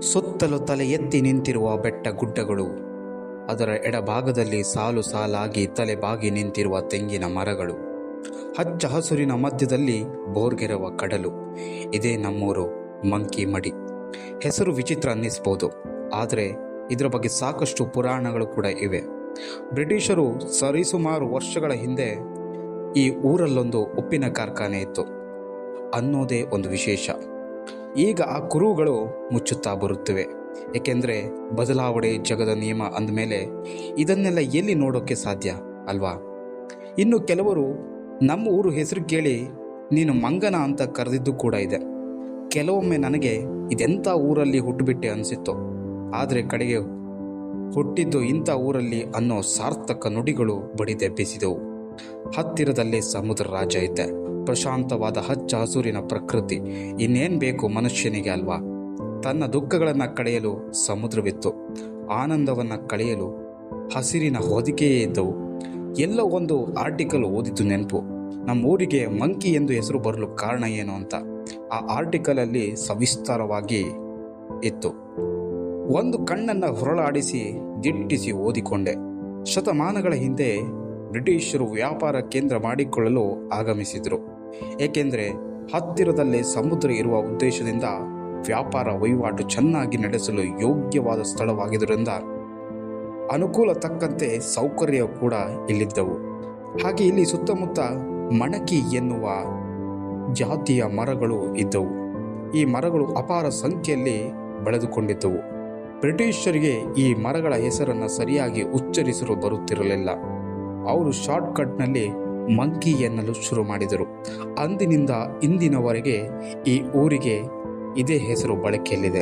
ಸುತ್ತಲೂ ತಲೆ ಎತ್ತಿ ನಿಂತಿರುವ ಬೆಟ್ಟ ಗುಡ್ಡಗಳು, ಅದರ ಎಡಭಾಗದಲ್ಲಿ ಸಾಲು ಸಾಲಾಗಿ ತಲೆ ಬಾಗಿ ನಿಂತಿರುವ ತೆಂಗಿನ ಮರಗಳು, ಹಚ್ಚ ಹಸುರಿನ ಮಧ್ಯದಲ್ಲಿ ಬೋರ್ಗೆರುವ ಕಡಲು. ಇದೇ ನಮ್ಮೂರು ಮಂಕಿ ಮಡಿ. ಹೆಸರು ವಿಚಿತ್ರ ಅನ್ನಿಸ್ಬೋದು, ಆದರೆ ಇದರ ಬಗ್ಗೆ ಸಾಕಷ್ಟು ಪುರಾಣಗಳು ಕೂಡ ಇವೆ. ಬ್ರಿಟಿಷರು ಸರಿಸುಮಾರು ವರ್ಷಗಳ ಹಿಂದೆ ಈ ಊರಲ್ಲೊಂದು ಉಪ್ಪಿನ ಕಾರ್ಖಾನೆ ಇತ್ತು ಅನ್ನೋದೇ ಒಂದು ವಿಶೇಷ. ಈಗ ಆ ಕುರುಹುಗಳು ಮುಚ್ಚುತ್ತಾ ಬರುತ್ತಿವೆ. ಏಕೆಂದರೆ ಬದಲಾವಣೆ ಜಗದ ನಿಯಮ ಅಂದಮೇಲೆ ಇದನ್ನೆಲ್ಲ ಎಲ್ಲಿ ನೋಡೋಕ್ಕೆ ಸಾಧ್ಯ ಅಲ್ವಾ? ಇನ್ನು ಕೆಲವರು ನಮ್ಮ ಊರು ಹೆಸರು ಕೇಳಿ ನೀನು ಮಂಗನ ಅಂತ ಕರೆದಿದ್ದು ಕೂಡ ಇದೆ. ಕೆಲವೊಮ್ಮೆ ನನಗೆ ಇದೆಂಥ ಊರಲ್ಲಿ ಹುಟ್ಟುಬಿಟ್ಟೆ ಅನಿಸಿತ್ತು, ಆದರೆ ಕಡೆಗೆ ಹುಟ್ಟಿದ್ದು ಇಂಥ ಊರಲ್ಲಿ ಅನ್ನೋ ಸಾರ್ಥಕ ನುಡಿಗಳು ಬಡಿದೆಬ್ಬಿಸಿದವು. ಹತ್ತಿರದಲ್ಲೇ ಸಮುದ್ರ ರಾಜ ಇದ್ದೆ, ಪ್ರಶಾಂತವಾದ ಹಚ್ಚ ಹಸುರಿನ ಪ್ರಕೃತಿ. ಇನ್ನೇನು ಬೇಕು ಮನುಷ್ಯನಿಗೆ ಅಲ್ವಾ? ತನ್ನ ದುಃಖಗಳನ್ನು ಕಳೆಯಲು ಸಮುದ್ರವಿತ್ತು, ಆನಂದವನ್ನು ಕಳೆಯಲು ಹಸಿರಿನ ಹೊದಿಕೆಯೇ ಇದ್ದವು. ಎಲ್ಲೋ ಒಂದು ಆರ್ಟಿಕಲ್ ಓದಿದ್ದು ನೆನಪು, ನಮ್ಮ ಊರಿಗೆ ಮಂಕಿ ಎಂದು ಹೆಸರು ಬರಲು ಕಾರಣ ಏನು ಅಂತ. ಆ ಆರ್ಟಿಕಲಲ್ಲಿ ಸವಿಸ್ತಾರವಾಗಿ ಇತ್ತು. ಒಂದು ಕಣ್ಣನ್ನು ಹೊರಳಾಡಿಸಿ ದಿಟ್ಟಿಸಿ ಓದಿಕೊಂಡೆ. ಶತಮಾನಗಳ ಹಿಂದೆ ಬ್ರಿಟಿಷರು ವ್ಯಾಪಾರ ಕೇಂದ್ರ ಮಾಡಿಕೊಳ್ಳಲು ಆಗಮಿಸಿದರು. ಏಕೆಂದರೆ ಹತ್ತಿರದಲ್ಲೇ ಸಮುದ್ರ ಇರುವ ಉದ್ದೇಶದಿಂದ ವ್ಯಾಪಾರ ವಹಿವಾಟು ಚೆನ್ನಾಗಿ ನಡೆಸಲು ಯೋಗ್ಯವಾದ ಸ್ಥಳವಾಗಿದ್ದರಿಂದ ಅನುಕೂಲ ತಕ್ಕಂತೆ ಸೌಕರ್ಯ ಕೂಡ ಇಲ್ಲಿದ್ದವು. ಹಾಗೆ ಇಲ್ಲಿ ಸುತ್ತಮುತ್ತ ಮಣಕಿ ಎನ್ನುವ ಜಾತಿಯ ಮರಗಳು ಇದ್ದವು. ಈ ಮರಗಳು ಅಪಾರ ಸಂಖ್ಯೆಯಲ್ಲಿ ಬೆಳೆದುಕೊಂಡಿದ್ದವು. ಬ್ರಿಟಿಷರಿಗೆ ಈ ಮರಗಳ ಹೆಸರನ್ನು ಸರಿಯಾಗಿ ಉಚ್ಚರಿಸಲು ಬರುತ್ತಿರಲಿಲ್ಲ. ಅವರು ಶಾರ್ಟ್ಕಟ್ನಲ್ಲಿ ಮಂಕಿ ಎನ್ನಲು ಶುರು ಮಾಡಿದರು. ಅಂದಿನಿಂದ ಇಂದಿನವರೆಗೆ ಈ ಊರಿಗೆ ಇದೇ ಹೆಸರು ಬಳಕೆಯಲ್ಲಿದೆ.